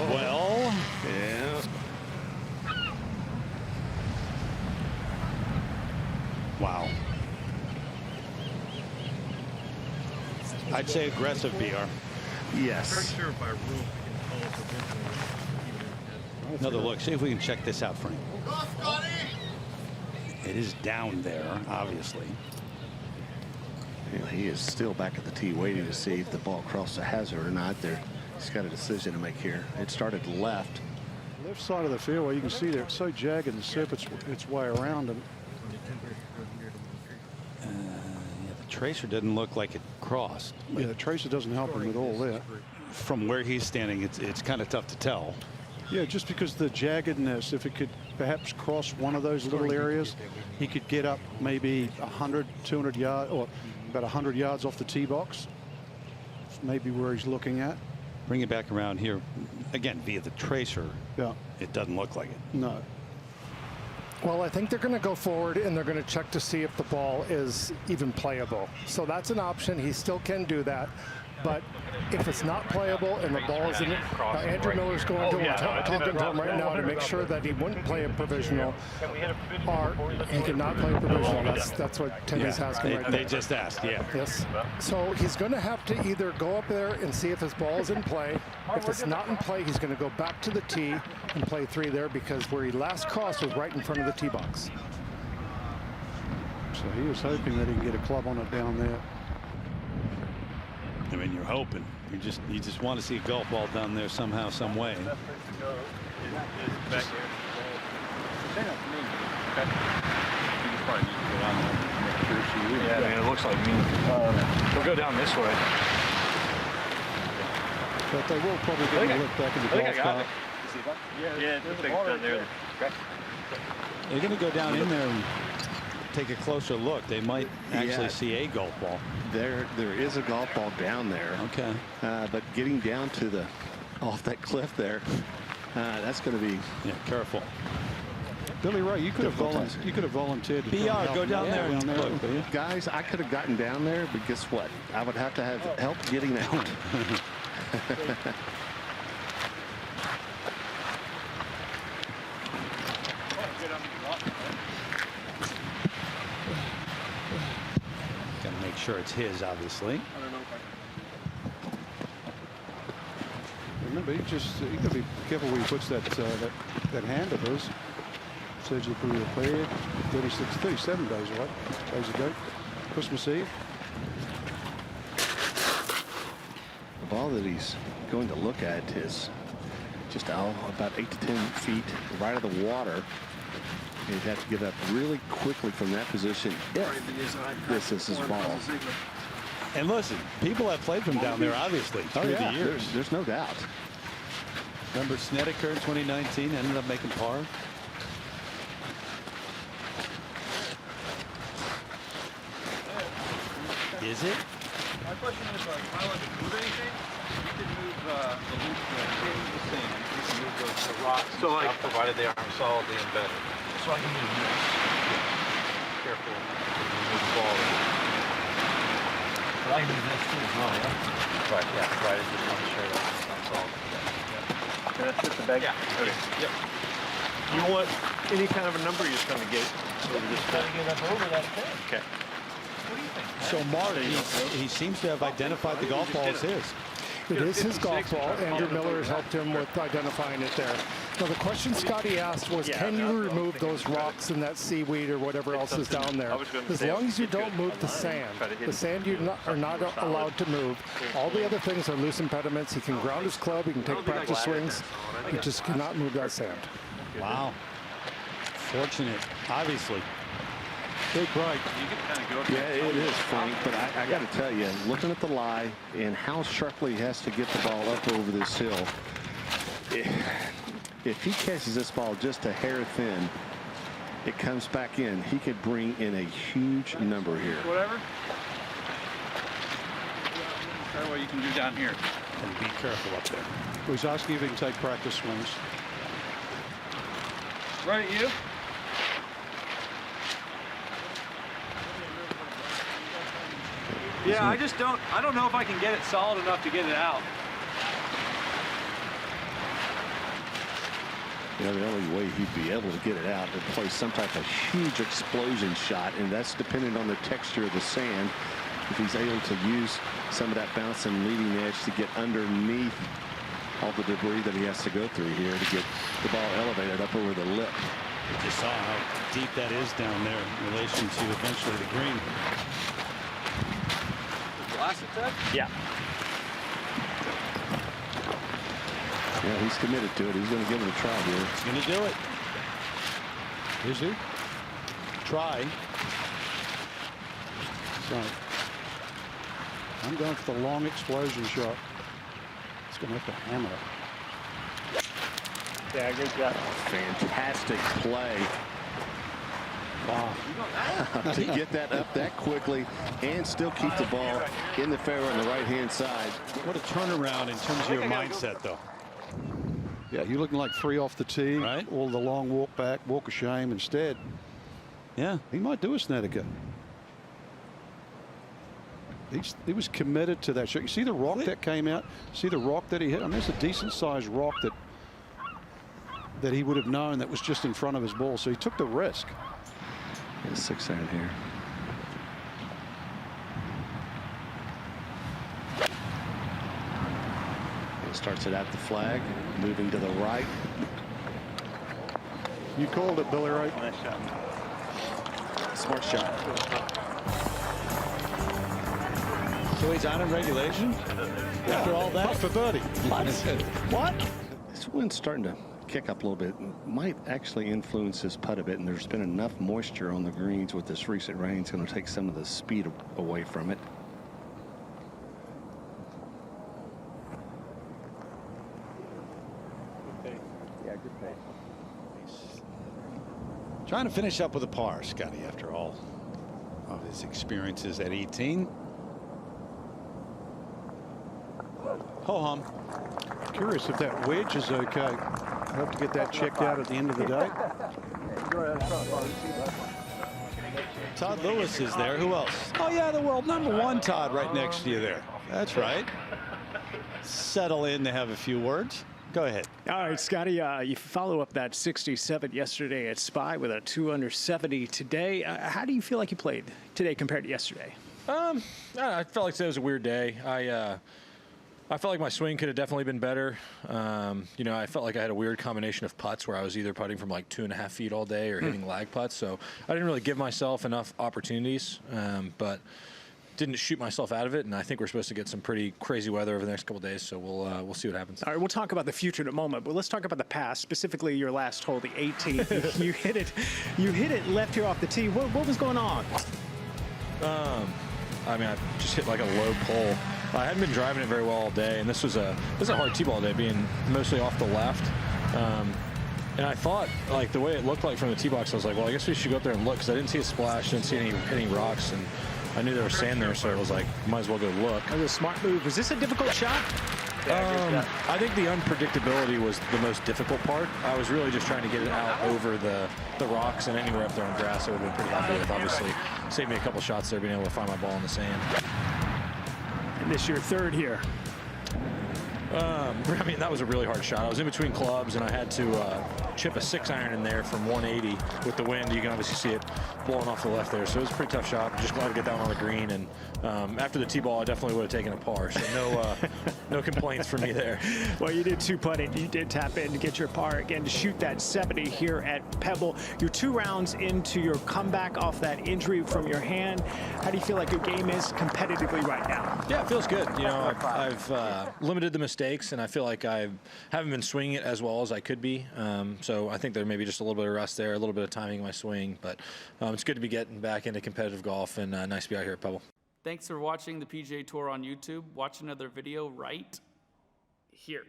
Well, Yeah. wow. I'd say aggressive, BR. Yes. Sure by rule we can call it Another look. See if we can check this out, Frank. It is down there, obviously. Yeah, he is still back at the tee waiting to see if the ball crossed the hazard or not. He's got a decision to make here. It started left. Left side of the fairway, you can see there, it's so jagged and serpents its way around. And Yeah, the tracer didn't look like it crossed. yeah, the tracer doesn't help him at all there. From where he's standing, it's kind of tough to tell. Yeah, just because the jaggedness, if it could perhaps cross one of those little areas, he could get up maybe 100, 200 yards, or about 100 yards off the tee box. It's maybe where he's looking at. Bring it back around here again via the tracer. Yeah. It doesn't look like it. No. Well, I think they're going to go forward and they're going to check to see if the ball is even playable. So that's an option. He still can do that. But if it's not playable and the ball is in it, Andrew Miller's going to talking to him right now to make sure that he wouldn't play a provisional, or he cannot play a provisional. That's what Timmy's asking right now. They just asked, yeah. Yes. So he's going to have to either go up there and see if his ball is in play. If it's not in play, he's going to go back to the tee and play 3 there, because where he last crossed was right in front of the tee box. So he was hoping that he can get a club on it down there. I mean, you're hoping. You just want to see a golf ball down there somehow, some way. Yeah, man, it looks like me. We'll go down this way. But they will probably get a look back in the golf cart. Yeah, it's down there. They're going to go down in there and take a closer look. They might actually Yeah. see a golf ball. There is a golf ball down there. Okay. But getting down to off that cliff there, that's going to be careful. Billy Ray, you could have volunteered to BR, go down there and look. Guys, I could have gotten down there, but guess what? I would have to have help getting out. Got to make sure it's his, obviously. Remember, he got to be careful where he puts that hand of his. Surgically repaired. 37 days away. Days ago. Christmas Eve. The ball that he's going to look at is just about 8 to 10 feet right of the water. He'd have to get up really quickly from that position if this is his ball. And listen, people have played from down there, obviously, through the years. There's no doubt. Remember Snedeker in 2019 ended up making par. Is it? My question is, if I wanted to move anything, you can move the loop, the sand. You can move the rocks and stuff, provided they aren't solidly embedded. So I can move this. Careful. Move the ball. But I can move this too as well, yeah? Right, yeah, right. Just want to share that. That's all. Yeah. That's just the bag? Yeah. Okay. Yep. You want any kind of a number you're trying to get over this thing? Trying to get up over that thing. Okay. So Mark, he seems to have identified the golf ball as his. It is his golf ball. Andrew Miller has helped him with identifying it there. Now, the question Scottie asked was, can you remove those rocks and that seaweed or whatever else is down there? As long as you don't move the sand. The sand you are not allowed to move. All the other things are loose impediments. He can ground his club. He can take practice swings. He just cannot move that sand. Wow. Fortunate, obviously. Big break. Yeah, it is, Frank, but I got to tell you, looking at the lie and how sharply he has to get the ball up over this hill, if he catches this ball just a hair thin, it comes back in, he could bring in a huge number here. Whatever. Fairway you can do down here. And be careful up there. Well, he's asking if he can take practice swings. Right at you. Yeah, I don't know if I can get it solid enough to get it out. You know, the only way he'd be able to get it out would play some type of huge explosion shot, and that's dependent on the texture of the sand. If he's able to use some of that bouncing leading edge to get underneath all the debris that he has to go through here to get the ball elevated up over the lip. You just saw how deep that is down there in relation to eventually the green. Blast attack? Yeah. Yeah, he's committed to it. He's going to give it a try here. He's going to do it. Is he? Try. So I'm going for the long explosion shot. It's going to have to hammer it. Yeah, good job. Fantastic play. Wow. To get that up that quickly and still keep the ball in the fairway on the right-hand side. What a turnaround in terms of your mindset, though. Yeah, you're looking like 3 off the tee. Right. All the long walk back, walk of shame instead. Yeah. He might do a Snedeker. He was committed to that shot. You see the rock that came out? See the rock that he hit? I mean, there's a decent sized rock that he would have known that was just in front of his ball. So he took the risk. Yeah, 6-iron here. He starts it at the flag, moving to the right. You called it, Billy, right? Nice shot. Smart shot. So he's on in regulation? After all that? For birdie. What? This wind's starting to kick up a little bit. Might actually influence his putt a bit, and there's been enough moisture on the greens with this recent rain. It's going to take some of the speed away from it. Yeah, good pace. Trying to finish up with a par, Scottie, after all of his experiences at 18. Ho hum. Curious if that wedge is okay. I hope to get that checked out at the end of the day. Todd Lewis is there. Who else? Oh, yeah, the world #1 Todd right next to you there. That's right. Settle in to have a few words. Go ahead. All right, Scottie, you follow up that 67 yesterday at Spieth with a 2 under 70 today. How do you feel like you played today compared to yesterday? I felt like today was a weird day. I felt like my swing could have definitely been better. You know, I felt like I had a weird combination of putts where I was either putting from like 2.5 feet all day or hitting lag putts. So I didn't really give myself enough opportunities, but didn't shoot myself out of it. And I think we're supposed to get some pretty crazy weather over the next couple of days. So we'll see what happens. All right, we'll talk about the future in a moment, but let's talk about the past, specifically your last hole, the 18th. You hit it left here off the tee. What was going on? I mean, I just hit like a low pull. I hadn't been driving it very well all day, and this was a hard tee ball day, being mostly off the left. And I thought, like, the way it looked like from the tee box, I was like, well, I guess we should go up there and look, because I didn't see a splash, didn't see any rocks, and I knew there was sand there, so I was like, might as well go look. That was a smart move. Was this a difficult shot? I think the unpredictability was the most difficult part. I was really just trying to get it out over the rocks, and anywhere up there on grass I would have been pretty happy with. Obviously, saved me a couple shots there, being able to find my ball in the sand. And this your third here. I mean, that was a really hard shot. I was in between clubs, and I had to chip a 6-iron in there from 180 with the wind. You can obviously see it blowing off the left there, so it was a pretty tough shot. Just glad to get down on the green, and after the tee ball, I definitely would have taken a par, so no complaints for me there. Well, you did 2-putt it. You did tap in to get your par again to shoot that 70 here at Pebble. You're 2 rounds into your comeback off that injury from your hand. How do you feel like your game is competitively right now? Yeah, it feels good. You know, I've limited the mistakes, and I feel like I haven't been swinging it as well as I could be. So I think there may be just a little bit of rust there, a little bit of timing in my swing, but it's good to be getting back into competitive golf, and nice to be out here at Pebble. Thanks for watching the PGA Tour on YouTube. Watch another video right here.